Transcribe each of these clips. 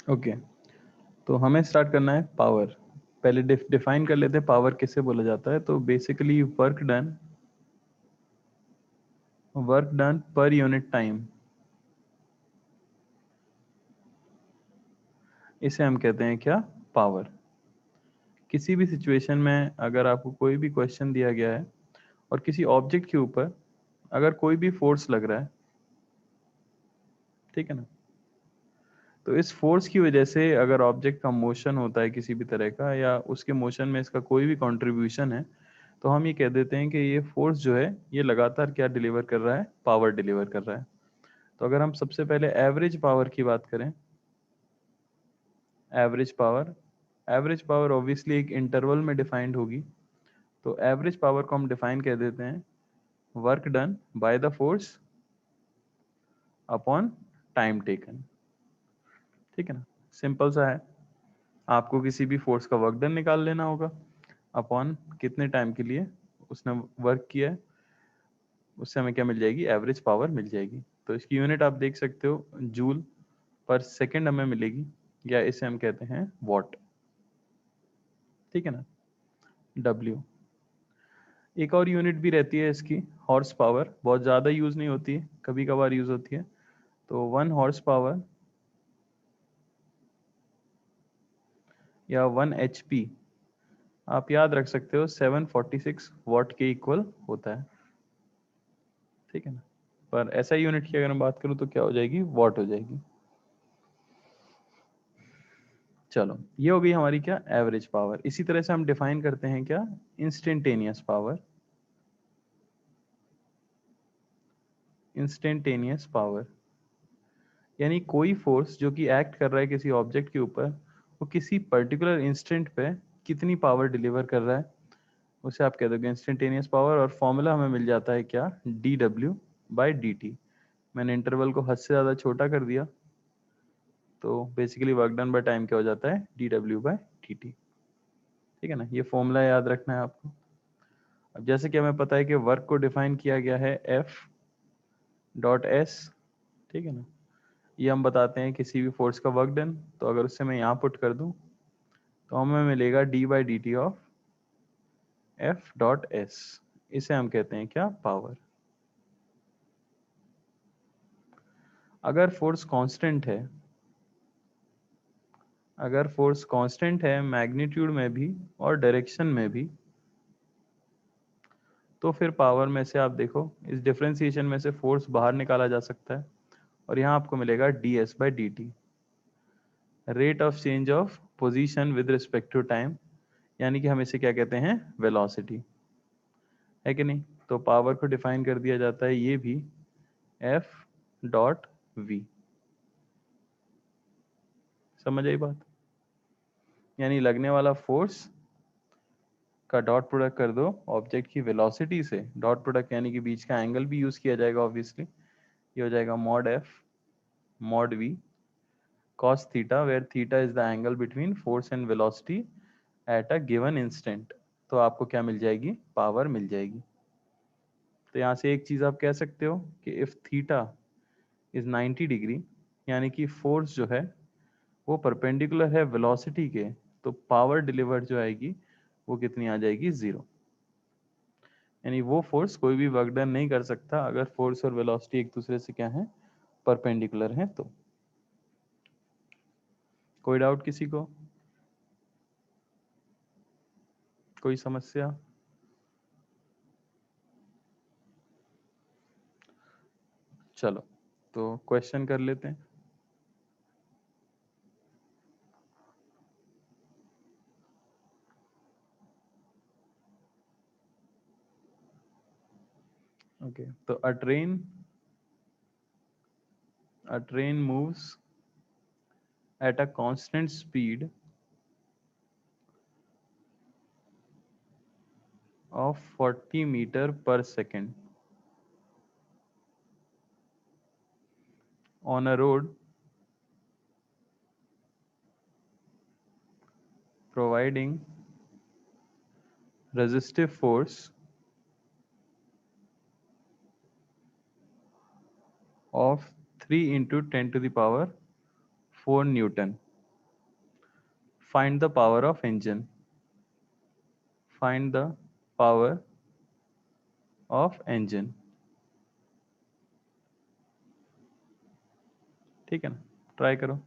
Okay, तो हमें start करना है पावर। पहले डिफाइन कर लेते हैं पावर किसे बोला जाता है। तो basically work done per unit time, इसे हम कहते हैं क्या, पावर। किसी भी सिचुएशन में अगर आपको कोई भी क्वेश्चन दिया गया है और किसी ऑब्जेक्ट के ऊपर अगर कोई भी फोर्स लग रहा है, ठीक है ना, तो इस फोर्स की वजह से अगर ऑब्जेक्ट का मोशन होता है किसी भी तरह का, या उसके मोशन में इसका कोई भी कंट्रीब्यूशन है, तो हम ये कह देते हैं कि ये फोर्स जो है ये लगातार क्या डिलीवर कर रहा है, पावर डिलीवर कर रहा है। तो अगर हम सबसे पहले एवरेज पावर की बात करें, average power, average power obviously एक इंटरवल में डिफाइंड होगी। तो एवरेज पावर को हम डिफाइन कर देते हैं work done by the force upon time taken. ठीक है ना, सिंपल सा है। आपको किसी भी फोर्स का वर्क डन निकाल लेना होगा अपॉन कितने टाइम के लिए उसने वर्क किया है, उससे हमें क्या मिल जाएगी, एवरेज पावर मिल जाएगी। तो इसकी यूनिट आप देख सकते हो, जूल पर सेकंड हमें मिलेगी, या इसे हम कहते हैं वॉट। ठीक है ना, डब्ल्यू। एक और यूनिट भी रहती है इसकी, हॉर्स पावर। बहुत ज़्यादा यूज़ नहीं होती है, कभी कभार यूज़ होती है। तो 1 हॉर्स पावर या 1 HP, आप याद रख सकते हो 746 वॉट के इक्वल होता है। ठीक है ना, पर ऐसा यूनिट की अगर मैं बात करूं तो क्या हो जाएगी, वॉट हो जाएगी। चलो, ये हो गई हमारी क्या, एवरेज पावर। इसी तरह से हम डिफाइन करते हैं क्या, इंस्टेंटेनियस पावर। इंस्टेंटेनियस पावर यानी कोई फोर्स जो कि एक्ट कर रहा है किसी ऑब्जेक्ट के ऊपर, वो किसी पर्टिकुलर इंस्टेंट पे कितनी पावर डिलीवर कर रहा है, उसे आप कह दोगे इंस्टेंटेनियस पावर। और फॉर्मूला हमें मिल जाता है क्या, dw/dt। मैंने इंटरवल को हद से ज़्यादा छोटा कर दिया, तो basically work done by time क्या हो जाता है, dw/dt। ठीक है ना, ये फॉर्मूला याद रखना है आपको। अब जैसे कि हमें पता है कि वर्क को डिफाइन किया गया है F.S। ठीक है ना, ये हम बताते हैं किसी भी फोर्स का वर्क डन। तो अगर उससे मैं यहाँ पुट कर दूं तो हमें मिलेगा d/dt ऑफ F.S। इसे हम कहते हैं क्या, पावर। अगर फोर्स कांस्टेंट है, अगर फोर्स कांस्टेंट है मैग्नीट्यूड में भी और डायरेक्शन में भी, तो फिर पावर में से आप देखो, इस डिफरेंशिएशन में से फोर्स बाहर निकाला जा सकता है और यहाँ आपको मिलेगा ds/dt, rate of change of position with respect to time, यानी कि हम इसे क्या कहते हैं, वेलोसिटी, है कि नहीं। तो पावर को डिफाइन कर दिया जाता है ये भी F.V। समझ आई बात, यानी लगने वाला फोर्स का डॉट प्रोडक्ट कर दो ऑब्जेक्ट की वेलोसिटी से। डॉट प्रोडक्ट यानी कि बीच का एंगल भी यूज किया जाएगा ऑब्वियसली। ये हो जाएगा mod F mod V cos theta, where theta is the angle between force and velocity at a given instant. तो आपको क्या मिल जाएगी, पावर मिल जाएगी। तो यहाँ से एक चीज आप कह सकते हो कि इफ थीटा इज 90 डिग्री, यानी कि फोर्स जो है वो परपेंडिकुलर है वेलोसिटी के, तो पावर डिलीवर्ड जो आएगी वो कितनी आ जाएगी, 0। यानी वो फोर्स कोई भी वर्क डन नहीं कर सकता अगर फोर्स और वेलोसिटी एक दूसरे से क्या है, परपेंडिकुलर है। तो कोई डाउट किसी को, कोई समस्या? चलो, तो क्वेश्चन कर लेते हैं। ओके, तो a train moves at a constant speed of 40 meter per second on a road providing resistive force of 3 into 10 to the power 4 Newton. Find the power of engine, find the power of engine. ठीक है ना, try करो।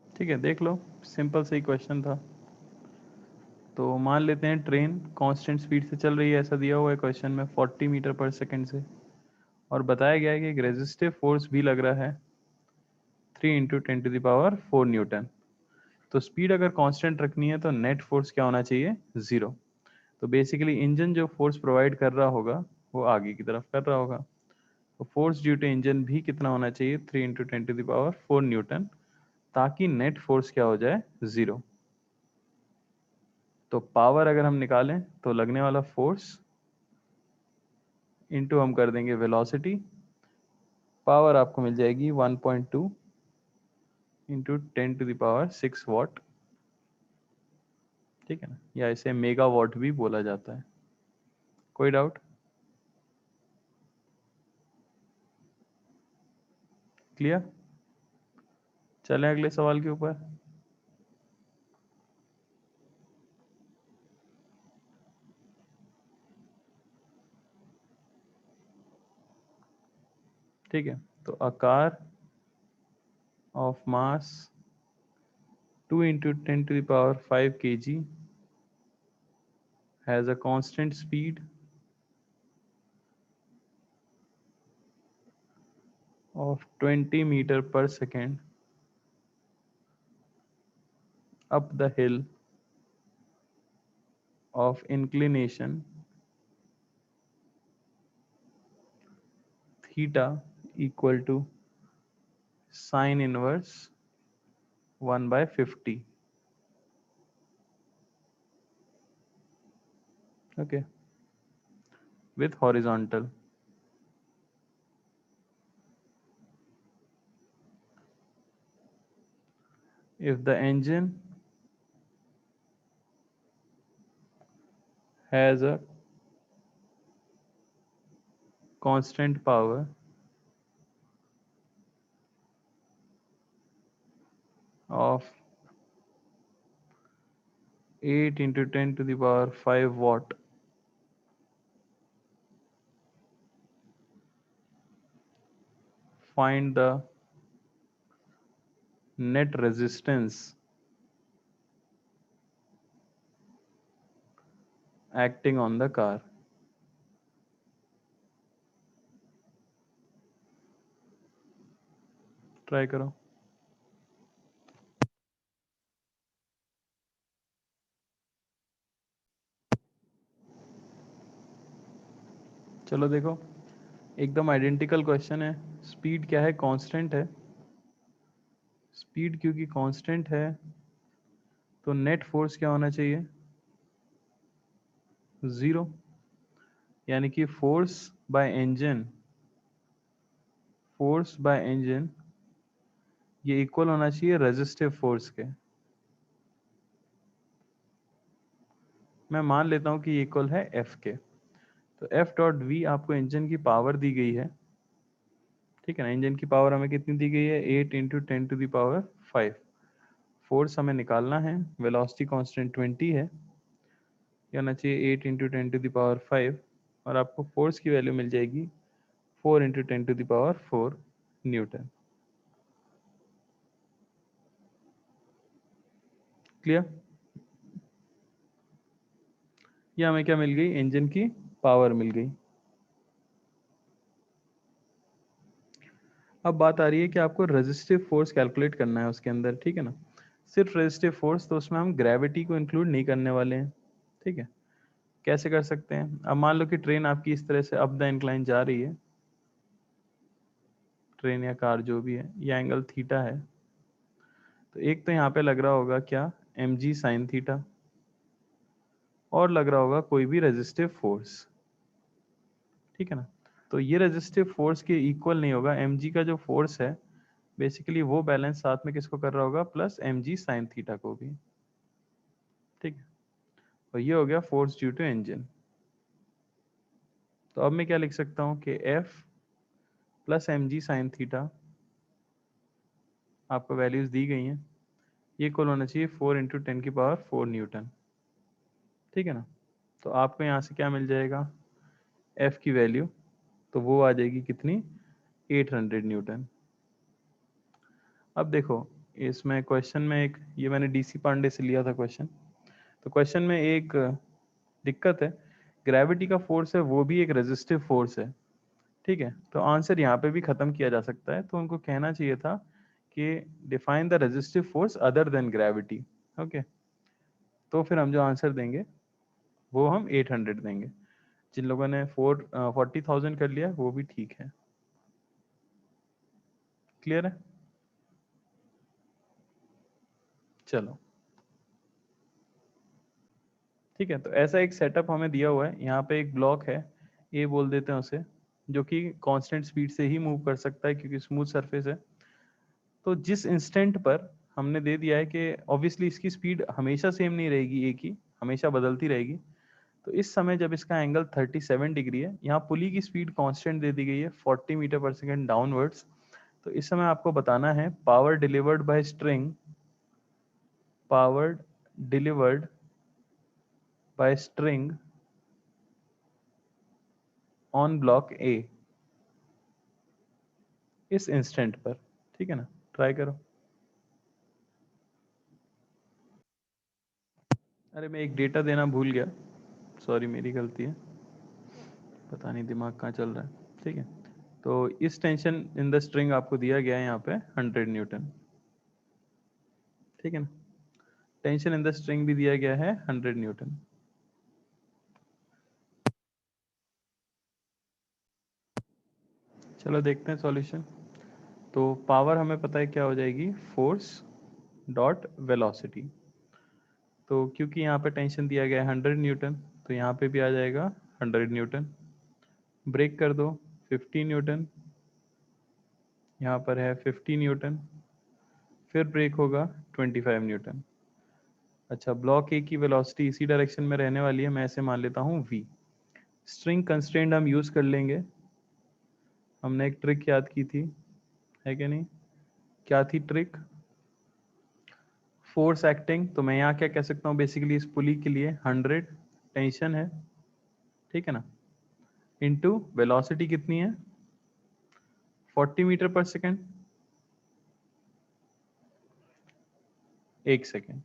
ठीक है, देख लो, simple सा ही question था। तो मान लेते हैं ट्रेन कांस्टेंट स्पीड से चल रही है, ऐसा दिया हुआ है क्वेश्चन में 40 मीटर पर सेकंड से, और बताया गया है कि एक रेजिस्टिव फोर्स भी लग रहा है 3 इंटू 10⁴ न्यूटन। तो स्पीड अगर कांस्टेंट रखनी है तो नेट फोर्स क्या होना चाहिए, 0। तो बेसिकली इंजन जो फोर्स प्रोवाइड कर रहा होगा वो आगे की तरफ कर रहा होगा, तो फोर्स ड्यू टू इंजन भी कितना होना चाहिए, 3 इंटू 10⁴ न्यूटन, ताकि नेट फोर्स क्या हो जाए, 0। तो पावर अगर हम निकालें तो लगने वाला फोर्स इंटू हम कर देंगे वेलोसिटी, पावर आपको मिल जाएगी 1.2 इंटू 10⁶ वाट। ठीक है ना, या इसे मेगा वाट भी बोला जाता है। कोई डाउट? क्लियर? चलें अगले सवाल के ऊपर। ठीक है, तो a car of mass 2 into 10⁵ kg has a constant speed of 20 meter per second up the hill of inclination theta equal to sine inverse 1/50. Okay, with horizontal. If the engine has a constant power of 8 into 10⁵ watt, find the net resistance acting on the car. Try करो। चलो देखो, एकदम identical question है। Speed क्या है, constant है। Speed क्योंकि constant है तो नेट फोर्स क्या होना चाहिए, 0। यानी कि फोर्स बाय इंजन ये इक्वल होना चाहिए रेजिस्टिव फोर्स के। मैं मान लेता हूं कि ये इक्वल है एफ के। तो एफ डॉट वी आपको इंजन की पावर दी गई है। ठीक है ना, इंजन की पावर हमें कितनी दी गई है, 8 इंटू 10⁵ फोर्स हमें निकालना है, वेलोसिटी कांस्टेंट 20 है, ये होना चाहिए 8 इंटू 10⁵, और आपको फोर्स की वैल्यू मिल जाएगी 4 इंटू 10⁴ न्यूटन। क्लियर? ये हमें क्या मिल गई, इंजन की पावर मिल गई। अब बात आ रही है कि आपको रेजिस्टिव फोर्स कैलकुलेट करना है उसके अंदर। ठीक है ना, सिर्फ रेजिस्टिव फोर्स, तो उसमें हम ग्रेविटी को इंक्लूड नहीं करने वाले हैं। ठीक है, कैसे कर सकते हैं, अब मान लो कि ट्रेन आपकी इस तरह से अप द इंक्लाइन जा रही है, ट्रेन या कार जो भी है, ये एंगल थीटा है। तो एक तो यहाँ पे लग रहा होगा क्या, mg साइन थीटा, और लग रहा होगा कोई भी रेजिस्टिव फोर्स। ठीक है ना, तो ये रेजिस्टिव फोर्स के इक्वल नहीं होगा। mg का जो फोर्स है बेसिकली वो बैलेंस साथ में किसको कर रहा होगा, प्लस mg साइन थीटा को भी। ठीक है, तो ये हो गया फोर्स ड्यू टू इंजन। तो अब मैं क्या लिख सकता हूँ कि F plus mg sine theta, आपको वैल्यूज दी गई हैं, ये इक्वल होना चाहिए 4 इंटू 10⁴ न्यूटन। ठीक है ना। तो आपको यहाँ से क्या मिल जाएगा, F की वैल्यू, तो वो आ जाएगी कितनी, 800 न्यूटन। अब देखो इसमें क्वेश्चन में एक, ये मैंने डीसी पांडे से लिया था क्वेश्चन, तो क्वेश्चन में एक दिक्कत है, ग्रेविटी का फोर्स है वो भी एक रेजिस्टिव फोर्स है। ठीक है, तो आंसर यहाँ पे भी खत्म किया जा सकता है, तो उनको कहना चाहिए था कि define the resistive force other than gravity. Okay, तो फिर हम जो आंसर देंगे वो हम 800 देंगे। जिन लोगों ने 40,000 कर लिया वो भी ठीक है। क्लियर है? चलो ठीक है, तो ऐसा एक सेटअप हमें दिया हुआ है, यहाँ पे एक ब्लॉक है, ए बोल देते हैं उसे, जो कि कांस्टेंट स्पीड से ही मूव कर सकता है क्योंकि स्मूथ सरफेस है। तो जिस इंस्टेंट पर हमने दे दिया है कि ऑब्वियसली इसकी स्पीड हमेशा सेम नहीं रहेगी, एक ही हमेशा बदलती रहेगी, तो इस समय जब इसका एंगल 37 डिग्री है, यहाँ पुली की स्पीड कांस्टेंट दे दी गई है 40 मीटर पर सेकेंड डाउनवर्ड्स, तो इस समय आपको बताना है power delivered by string, power delivered by string on block ए इस इंस्टेंट पर। ठीक है ना, ट्राई करो। अरे मैं एक डेटा देना भूल गया, सॉरी मेरी गलती है, पता नहीं दिमाग कहाँ चल रहा है। ठीक है, तो इस टेंशन इन द स्ट्रिंग आपको दिया गया है यहाँ पे 100 न्यूटन। ठीक है ना, टेंशन इन द स्ट्रिंग भी दिया गया है 100 न्यूटन। चलो देखते हैं सॉल्यूशन। तो पावर हमें पता है क्या हो जाएगी, फोर्स डॉट वेलोसिटी, तो क्योंकि यहाँ पे टेंशन दिया गया है 100 न्यूटन, तो यहाँ पे भी आ जाएगा 100 न्यूटन। ब्रेक कर दो, 50 न्यूटन, यहाँ पर है 50 न्यूटन, फिर ब्रेक होगा 25 न्यूटन। अच्छा, ब्लॉक ए की वेलोसिटी इसी डायरेक्शन में रहने वाली है, मैं ऐसे मान लेता हूँ v। स्ट्रिंग कंस्ट्रेंट हम यूज कर लेंगे, हमने एक ट्रिक याद की थी, है कि नहीं, क्या थी ट्रिक, फोर्स एक्टिंग, तो मैं यहाँ क्या कह सकता हूँ, बेसिकली इस पुली के लिए 100 टेंशन है, ठीक है ना, इनटू वेलोसिटी कितनी है 40 मीटर पर सेकेंड, एक सेकेंड,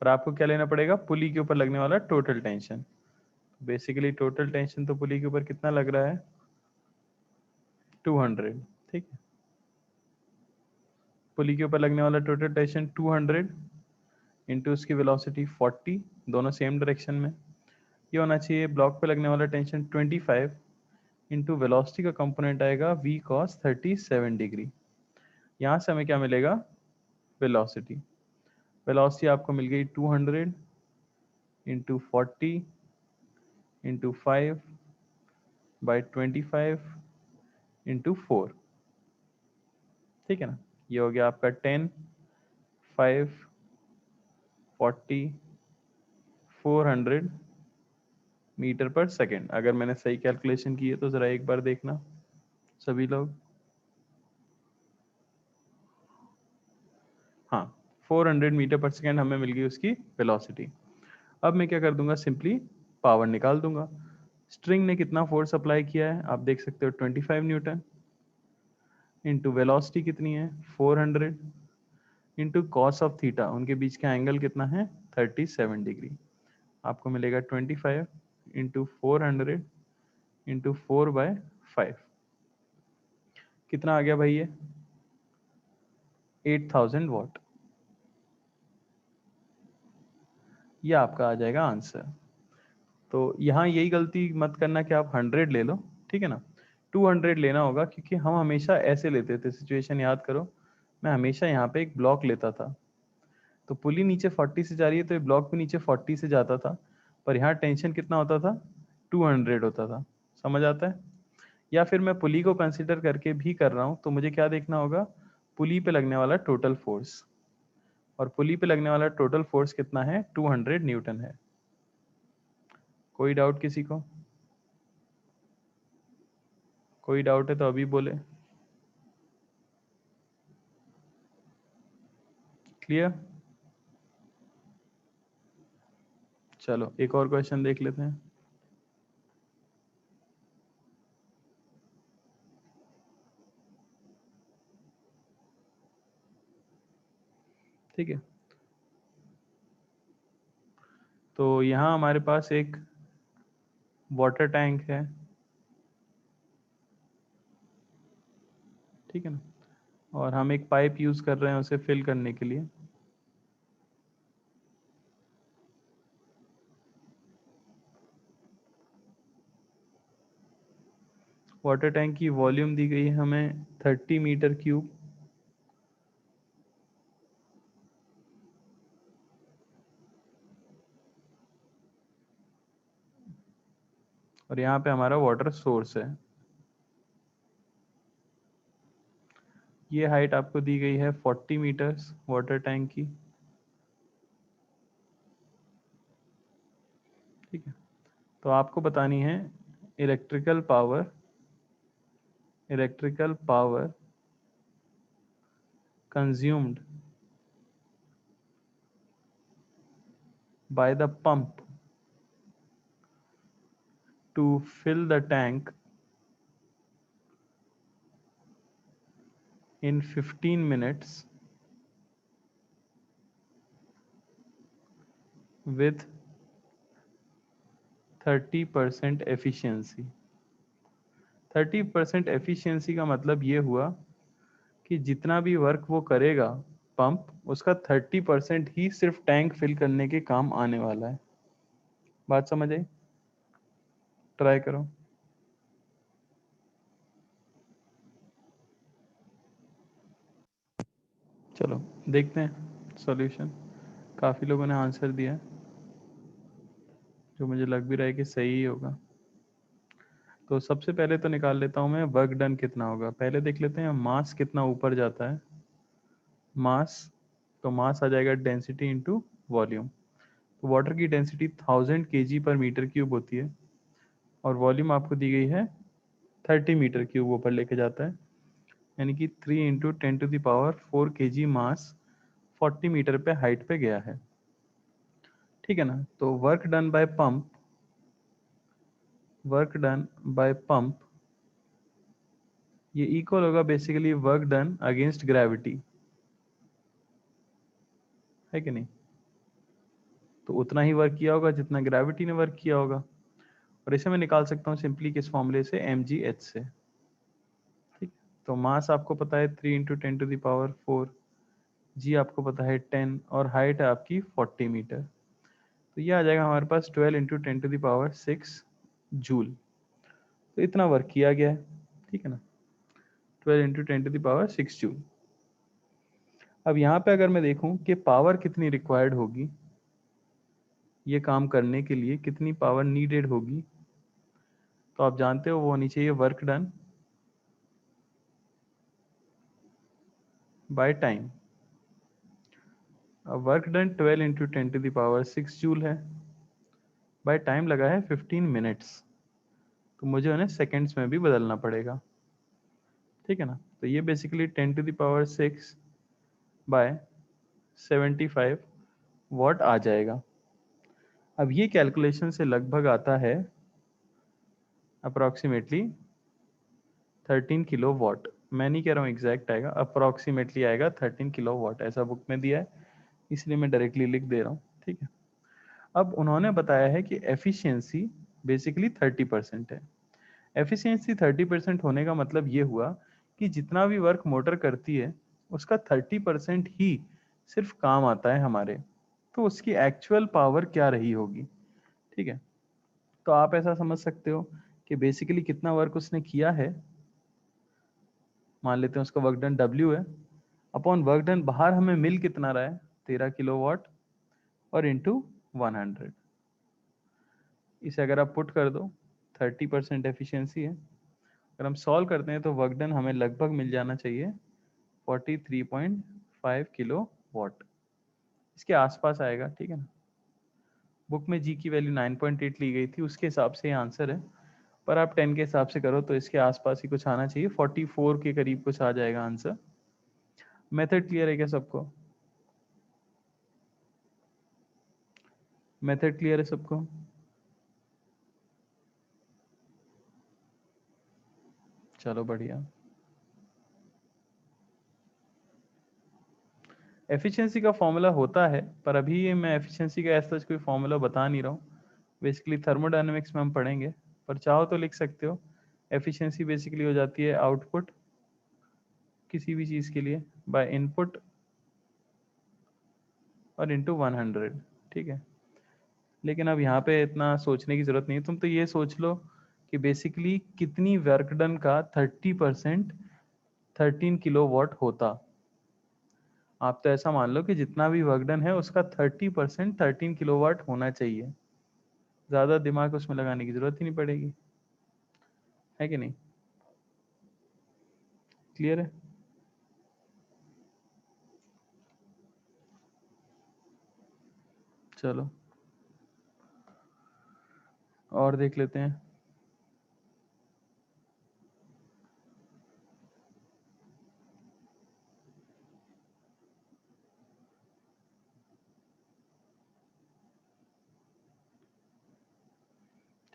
और आपको क्या लेना पड़ेगा, पुली के ऊपर लगने वाला total tension. Basically total tension तो पुली के ऊपर कितना लग रहा है, 200। ठीक है, पुली के ऊपर लगने वाला टोटल टेंशन 200 इंटू उसकी वेलोसिटी 40, दोनों सेम डायरेक्शन में। ये होना चाहिए ब्लॉक पे लगने वाला टेंशन 25 इंटू वेलोसिटी का कंपोनेंट आएगा v cos 37 डिग्री। यहाँ से हमें क्या मिलेगा, वेलोसिटी, वेलोसिटी आपको मिल गई 200 इंटू 40 इंटू 5 बाई 25 इंटू 4। ठीक है ना, ये हो गया आपका 10, 5, 40, 400 मीटर पर सेकेंड। अगर मैंने सही कैलकुलेशन की है तो ज़रा एक बार देखना सभी लोग। हाँ, 400 मीटर पर सेकेंड हमें मिल गई उसकी वेलोसिटी। अब मैं क्या कर दूंगा, सिंपली पावर निकाल दूंगा। स्ट्रिंग ने कितना फोर्स अप्लाई किया है आप देख सकते हो, 25 न्यूटन, इंटू वेलोसिटी कितनी है 400, इंटू कॉस ऑफ थीटा, उनके बीच का एंगल कितना है 37 डिग्री, आपको मिलेगा 25 इंटू 400 इंटू 4/5। कितना आ गया भाई ये, 8000 वॉट। ये आपका आ जाएगा आंसर। तो यहाँ यही गलती मत करना कि आप 100 ले लो, ठीक है ना, 200 लेना होगा, क्योंकि हम हमेशा ऐसे लेते थे, सिचुएशन याद करो, मैं हमेशा यहाँ पे एक ब्लॉक लेता था, तो पुली नीचे 40 से जा रही है तो ये ब्लॉक भी नीचे 40 से जाता था, पर यहाँ टेंशन कितना होता था, 200 होता था। समझ आता है? या फिर मैं पुली को कंसिडर करके भी कर रहा हूँ, तो मुझे क्या देखना होगा, पुली पे लगने वाला टोटल फोर्स, और पुली पे लगने वाला टोटल फोर्स कितना है, 200 न्यूटन है। कोई डाउट किसी को, कोई डाउट है तो अभी बोले। क्लियर? चलो एक और क्वेश्चन देख लेते हैं। ठीक है, तो यहाँ हमारे पास एक वाटर टैंक है, ठीक है ना, और हम एक पाइप यूज कर रहे हैं उसे फिल करने के लिए। वाटर टैंक की वॉल्यूम दी गई है हमें 30 मीटर क्यूब, और यहाँ पे हमारा वाटर सोर्स है। ये हाइट आपको दी गई है 40 मीटर्स वाटर टैंक की, ठीक है। तो आपको बतानी है electrical power, electrical power consumed by the pump to fill the tank in 15 minutes with 30% efficiency। 30% efficiency का मतलब ये हुआ कि जितना भी वर्क वो करेगा पंप, उसका 30% ही सिर्फ टैंक फिल करने के काम आने वाला है। बात समझ आई? ट्राई करो। चलो देखते हैं सॉल्यूशन। काफ़ी लोगों ने आंसर दिया है, जो मुझे लग भी रहा है कि सही ही होगा। तो सबसे पहले तो निकाल लेता हूँ मैं वर्क डन कितना होगा। पहले देख लेते हैं मास कितना ऊपर जाता है। मास, तो मास आ जाएगा डेंसिटी इंटू वॉल्यूम। तो वाटर की डेंसिटी 1000 kg पर मीटर क्यूब होती है, और वॉल्यूम आपको दी गई है 30 मीटर क्यूब ऊपर लेके जाता है, यानी कि 3 इंटू 10⁴ kg मास 40 मीटर पे हाइट पे गया है, ठीक है ना। तो work done by pump, work done by pump ये इक्वल होगा basically work done against gravity, है कि नहीं। तो उतना ही वर्क किया होगा जितना ग्रेविटी ने वर्क किया होगा, और इसे मैं निकाल सकता हूँ सिंपली किस फॉर्मूले से, mgh से, ठीक। तो मास आपको पता है 3 इंटू 10⁴, जी आपको पता है 10, और हाइट है आपकी 40 मीटर। तो ये आ जाएगा हमारे पास 12 इंटू 10⁶ जूल। तो इतना वर्क किया गया है, ठीक है ना, 12 इंटू 10⁶ जूल। अब यहाँ पे अगर मैं देखूं कि पावर कितनी रिक्वायर्ड होगी, ये काम करने के लिए कितनी पावर नीडेड होगी, तो आप जानते हो वो होनी चाहिए वर्क डन बाय टाइम। अब वर्क डन 12 इंटू 10⁶ जूल है, बाय टाइम लगा है 15 मिनट्स, तो मुझे उन्हें सेकेंड्स में भी बदलना पड़ेगा, ठीक है ना। तो ये बेसिकली 10⁶ बाय 75 वॉट आ जाएगा। अब ये कैलकुलेशन से लगभग आता है अप्रोक्सीमेटली 13 किलो वॉट। मैं नहीं कह रहा हूँ एग्जैक्ट आएगा, अप्रोक्सीमेटली आएगा 13 किलो वॉट, ऐसा बुक में दिया है, इसलिए मैं डायरेक्टली लिख दे रहा हूँ, ठीक है। अब उन्होंने बताया है कि एफिशिएंसी बेसिकली 30% है। एफिशिएंसी 30% होने का मतलब ये हुआ कि जितना भी वर्क मोटर करती है उसका 30% ही सिर्फ काम आता है हमारे, तो उसकी एक्चुअल पावर क्या रही होगी, ठीक है। तो आप ऐसा समझ सकते हो कि बेसिकली कितना वर्क उसने किया है, मान लेते हैं उसका वर्क डन W है, अपॉन वर्क डन बाहर हमें मिल कितना रहा है 13 किलो वाट, और इंटू 100। इसे अगर आप पुट कर दो 30% एफिशिएंसी है, अगर हम सॉल्व करते हैं तो वर्क डन हमें लगभग मिल जाना चाहिए 43.5 किलो वाट, इसके आसपास आएगा, ठीक है ना। बुक में जी की वैल्यू 9.8 ली गई थी, उसके हिसाब से ये आंसर है, पर आप 10 के हिसाब से करो तो इसके आसपास ही कुछ आना चाहिए, 44 के करीब कुछ आ जाएगा आंसर। मेथड क्लियर है क्या सबको? मेथड क्लियर है सबको? चलो बढ़िया। एफिशिएंसी का फॉर्मूला होता है, पर अभी मैं एफिशिएंसी का ऐसा कोई फॉर्मूला बता नहीं रहा हूँ। बेसिकली थर्मोडायनेमिक्स में हम पढ़ेंगे, पर चाहो तो लिख सकते हो। एफिशिएंसी बेसिकली हो जाती है आउटपुट किसी भी चीज़ के लिए बाय इनपुट और इनटू 100। ठीक है, लेकिन अब यहाँ पे इतना सोचने की जरूरत नहीं है। तुम तो ये सोच लो कि बेसिकली कितनी वर्क डन का 30% 13 किलोवाट होता। आप तो ऐसा मान लो कि जितना भी वर्क डन है उसका 30% 13 किलोवाट होना चाहिए। ज़्यादा दिमाग उसमें लगाने की जरूरत ही नहीं पड़ेगी, है कि नहीं? क्लियर है? चलो और देख लेते हैं।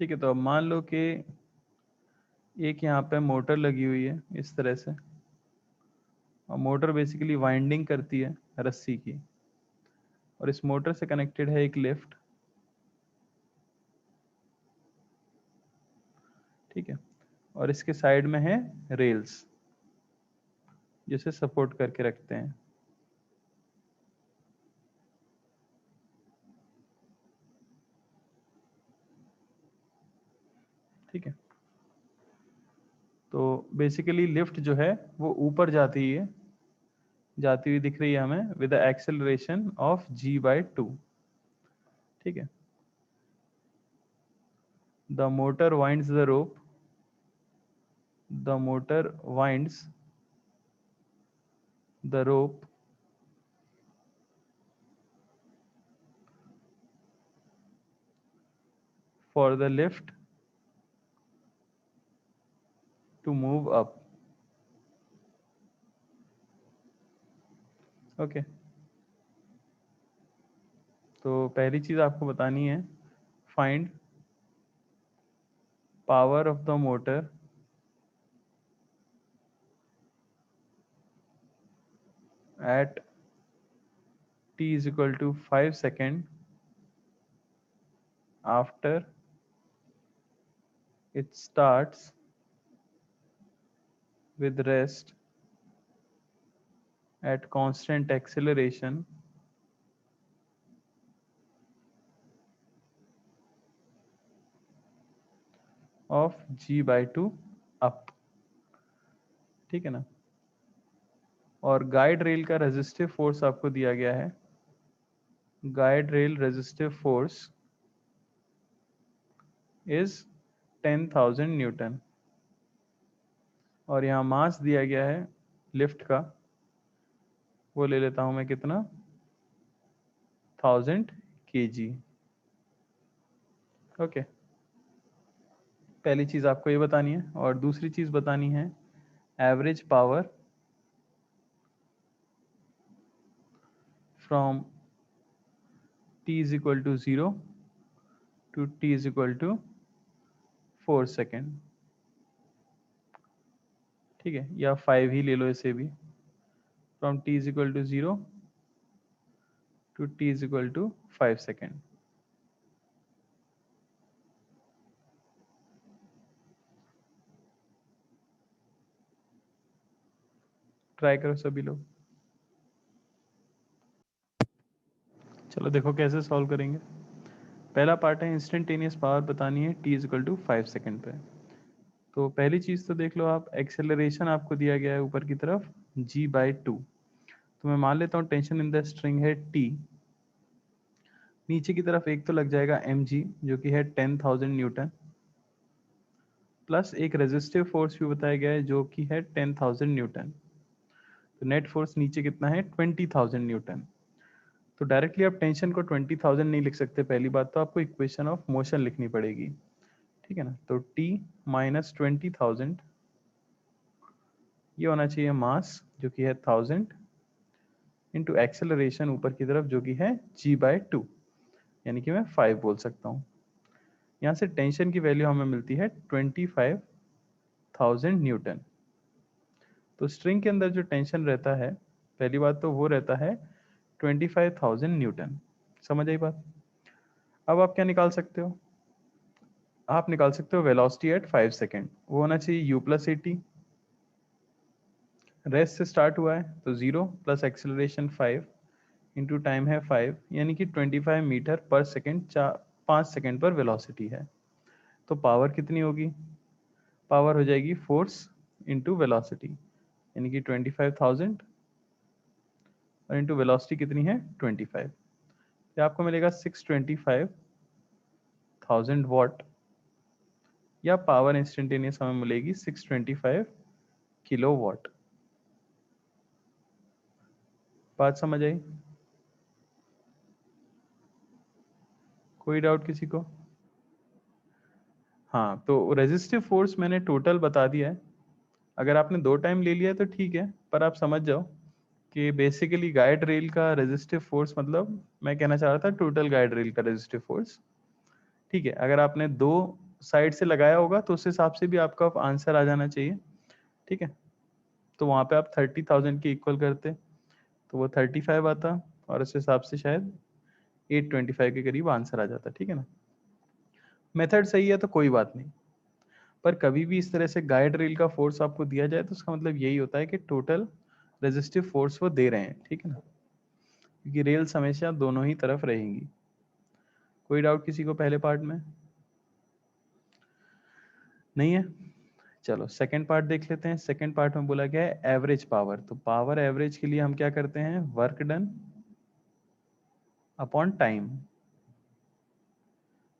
ठीक है, तो अब मान लो कि एक यहाँ पे मोटर लगी हुई है इस तरह से, और मोटर बेसिकली वाइंडिंग करती है रस्सी की, और इस मोटर से कनेक्टेड है एक लिफ्ट। ठीक है, और इसके साइड में है रेल्स जिसे सपोर्ट करके रखते हैं। ठीक है, तो बेसिकली लिफ्ट जो है वो ऊपर जाती है, जाती हुई दिख रही है हमें with the acceleration of g/2। ठीक है, the motor winds the rope, the motor winds the rope for the lift to move up। Okay, तो पहली चीज आपको बतानी है, find power of the motor at t is equal to 5 second after it starts with rest at constant acceleration of g/2 up। ठीक है ना? और गाइड रेल का रेजिस्टिव फोर्स आपको दिया गया है, guide rail resistive force is 10,000 Newton, और यहाँ मास दिया गया है लिफ्ट का, वो ले लेता हूँ मैं कितना, 1000 kg। ओके, पहली चीज आपको ये बतानी है, और दूसरी चीज बतानी है average power from t is equal to 0 to t is equal to 4 second. ठीक है, या 5 ही ले लो इसे भी, from t is equal to 0 to t is equal to 5 second. Try करो सभी लोग। चलो देखो कैसे सॉल्व करेंगे। पहला पार्ट है इंस्टेंटेनियस पावर बतानी है t is equal to 5 second पे। तो पहली चीज तो देख लो आप, एक्सेलरेशन आपको दिया गया है ऊपर की तरफ g/2। तो मैं मान लेता हूँ टेंशन इन द स्ट्रिंग है t, नीचे की तरफ एक तो लग जाएगा mg जो कि है 10,000 न्यूटन, प्लस एक रेजिस्टिव फोर्स भी बताया गया है जो कि है 10,000 न्यूटन। तो नेट फोर्स नीचे कितना है, 20,000 न्यूटन। तो डायरेक्टली आप टेंशन को 20,000 नहीं लिख सकते, पहली बात तो आपको इक्वेशन ऑफ मोशन लिखनी पड़ेगी। ठीक है ना? तो t माइनस 20,000, ये होना चाहिए मास जो कि है 1000 इंटू एक्सेलरेशन ऊपर की तरफ जो कि है g/2, यानी कि मैं 5 बोल सकता हूँ। यहाँ से टेंशन की वैल्यू हमें मिलती है 25,000 न्यूटन। तो स्ट्रिंग के अंदर जो टेंशन रहता है, पहली बात तो वो रहता है 25,000 न्यूटन। समझ आई बात? अब आप क्या निकाल सकते हो? आप निकाल सकते हो वेलोसिटी एट 5 सेकेंड, वो होना चाहिए u प्लस 80। रेस्ट से स्टार्ट हुआ है तो 0 प्लस एक्सेलरेशन 5 इंटू टाइम है 5, यानी कि 25 मीटर पर सेकेंड, 5 सेकेंड पर वेलोसिटी है। तो पावर कितनी होगी? पावर हो जाएगी फोर्स इंटू वेलोसिटी, यानी कि 25,000 और इंटू वेलोसिटी कितनी है 25। तो आपको मिलेगा 625,000 वॉट, या पावर इंस्टेंटेनियस हमें मिलेगी 625 किलो वॉट। बात समझ आई? कोई डाउट किसी को? हाँ, तो रेजिस्टिव फोर्स मैंने टोटल बता दिया है। अगर आपने 2 टाइम ले लिया तो ठीक है, पर आप समझ जाओ कि बेसिकली गाइड रेल का रेजिस्टिव फोर्स, मतलब मैं कहना चाह रहा था टोटल गाइड रेल का रेजिस्टिव फोर्स। ठीक है, अगर आपने 2 साइड से लगाया होगा तो उस हिसाब से भी आपका आंसर आ जाना चाहिए। ठीक है, तो वहाँ पे आप 30,000 के इक्वल करते तो वो 35 आता, और उस हिसाब से शायद 825 के करीब आंसर आ जाता। ठीक है ना? मेथड सही है तो कोई बात नहीं, पर कभी भी इस तरह से गाइड रेल का फोर्स आपको दिया जाए तो उसका मतलब यही होता है कि टोटल रेजिस्टिव फोर्स वो दे रहे हैं। ठीक है ना? क्योंकि रेल्स हमेशा दोनों ही तरफ रहेंगी। कोई डाउट किसी को पहले पार्ट में? नहीं है? चलो सेकंड पार्ट देख लेते हैं। सेकंड पार्ट में बोला गया है एवरेज पावर। तो पावर एवरेज के लिए हम क्या करते हैं? Work done upon time.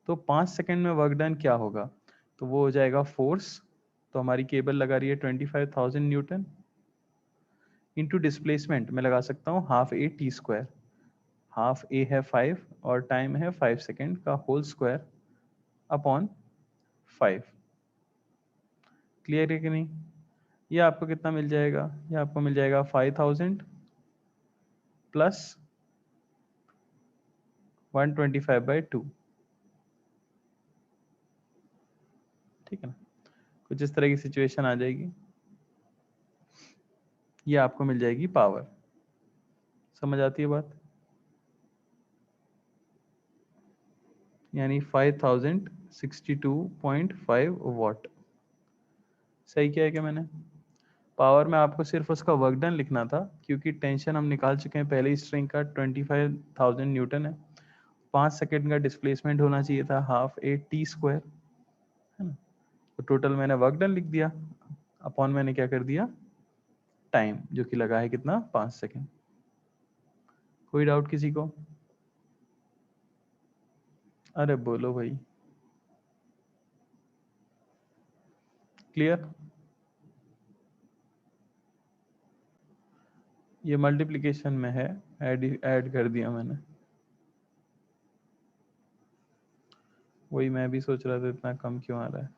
तो 5 सेकंड में वर्क डन क्या होगा? तो वो हो जाएगा फोर्स, तो हमारी केबल लगा रही है 25,000 न्यूटन, इंटू डिस्प्लेसमेंट में लगा सकता हूँ half a T square. Half a है 5 और टाइम है 5 सेकेंड का होल स्क्वायर अपॉन 5। क्लियर है कि नहीं? ये आपको कितना मिल जाएगा? ये आपको मिल जाएगा 5,000 प्लस 125/2। ठीक है ना? कुछ इस तरह की सिचुएशन आ जाएगी, ये आपको मिल जाएगी पावर। समझ आती है बात? यानी 5,062.5 वॉट। सही किया है क्या मैंने? पावर में आपको सिर्फ उसका वर्क डन लिखना था, क्योंकि टेंशन हम निकाल चुके हैं पहले ही, स्ट्रिंग का 25,000 न्यूटन है। 5 सेकेंड का डिस्प्लेसमेंट होना चाहिए था हाफ ए टी स्क्वायर, है ना? तो टोटल मैंने वर्क डन लिख दिया, अपॉन मैंने क्या कर दिया? टाइम, जो कि लगा है कितना? 5 सेकेंड। कोई डाउट किसी को? अरे बोलो भाई। क्लियर? ये मल्टीप्लिकेशन में है, ऐड कर दिया मैंने। वही मैं भी सोच रहा था इतना कम क्यों आ रहा है।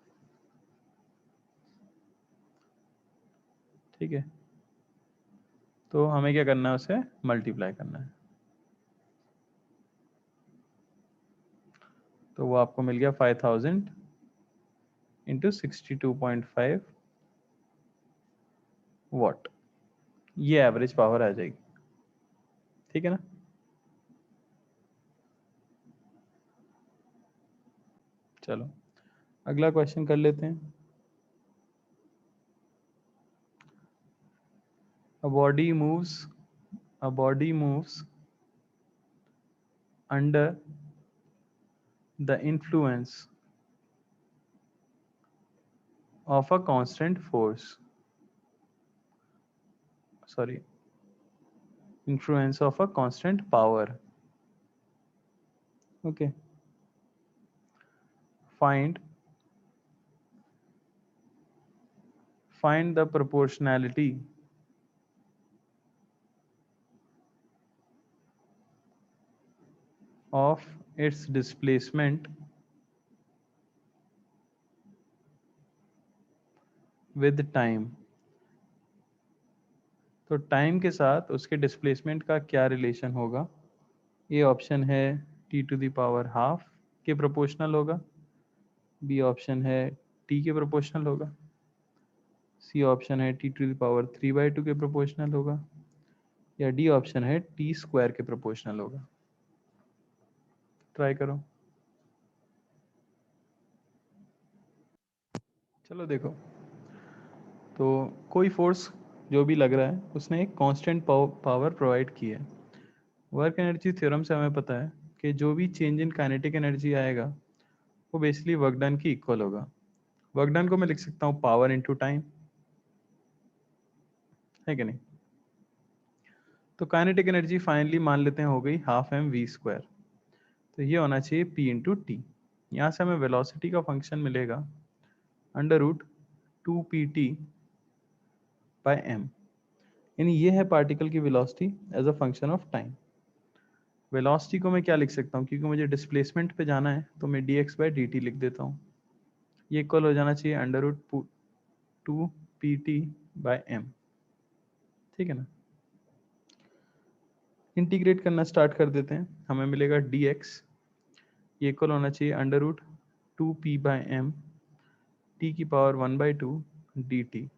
ठीक है, तो हमें क्या करना है? उसे मल्टीप्लाई करना है। तो वो आपको मिल गया 5,000 इंटू 62.5 वॉट। ये एवरेज पावर आ जाएगी। ठीक है ना? चलो अगला क्वेश्चन कर लेते हैं। A body moves a body moves under the influence of a constant force, sorry, influence of a constant power. Okay, find the proportionality of its displacement with time. तो टाइम के साथ उसके डिस्प्लेसमेंट का क्या relation होगा? ये option है T to the power half के प्रोपोर्शनल होगा, बी ऑप्शन है टी के प्रोपोर्शनल होगा, सी ऑप्शन है टी टू द पावर 3/2 के प्रोपोर्शनल होगा, या डी ऑप्शन है टी स्क्वायर के प्रोपोर्शनल होगा। ट्राई करो। चलो देखो, तो कोई फोर्स जो भी लग रहा है उसने एक कांस्टेंट पावर प्रोवाइड की है। वर्क एनर्जी थ्योरम से हमें पता है कि जो भी चेंज इन काइनेटिक एनर्जी आएगा वो बेसिकली वर्क डन की इक्वल होगा। वर्क डन को मैं लिख सकता हूँ पावर इनटू टाइम, है कि नहीं? तो काइनेटिक एनर्जी फाइनली मान लेते हैं हो गई हाफ एम वी स्क्वायर, तो ये होना चाहिए पी इंटू टी। यहाँ से हमें वेलोसिटी का फंक्शन मिलेगा under root 2 pt by M, यानी ये है पार्टिकल की velocity as a function of time. Velocity को मैं क्या लिख सकता हूँ, क्योंकि मुझे डिस्प्लेसमेंट पे जाना है तो मैं dx बाई dt लिख देता हूँ। ये इक्वल हो जाना चाहिए under root 2 pt by M, ठीक है ना? इंटीग्रेट करना स्टार्ट कर देते हैं, हमें मिलेगा dx, ये इक्वल होना चाहिए under root 2p by M T की पावर 1/2 dt।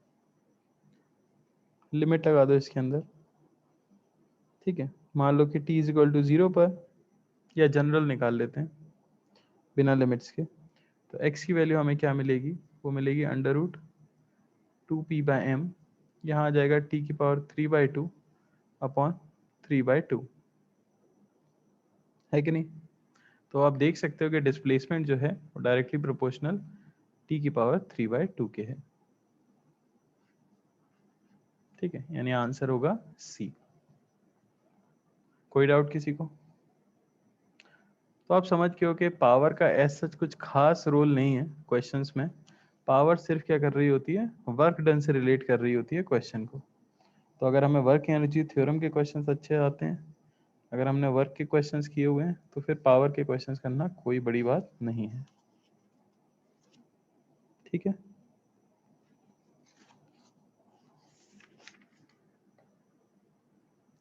लिमिट लगा दो इसके अंदर, ठीक है? मान लो कि t इज इक्वल टू 0 पर, या जनरल निकाल लेते हैं बिना लिमिट्स के, तो x की वैल्यू हमें क्या मिलेगी, वो मिलेगी under root 2p by M, यहाँ आ जाएगा t की पावर 3/2 अपॉन 3/2, है कि नहीं? तो आप देख सकते हो कि डिस्प्लेसमेंट जो है वो डायरेक्टली प्रोपोर्शनल t की पावर 3/2 के है, ठीक है? यानी आंसर होगा सी। कोई डाउट किसी को? तो आप समझ के हो कि पावर का एज सच कुछ खास रोल नहीं है क्वेश्चंस में। पावर सिर्फ क्या कर रही होती है, वर्क डन से रिलेट कर रही होती है क्वेश्चन को। तो अगर हमें वर्क एनर्जी थ्योरम के क्वेश्चंस अच्छे आते हैं, अगर हमने वर्क के क्वेश्चंस किए हुए हैं, तो फिर पावर के क्वेश्चंस करना कोई बड़ी बात नहीं है, ठीक है?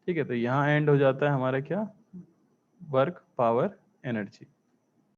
ठीक है, तो यहाँ एंड हो जाता है हमारा क्या, वर्क पावर एनर्जी।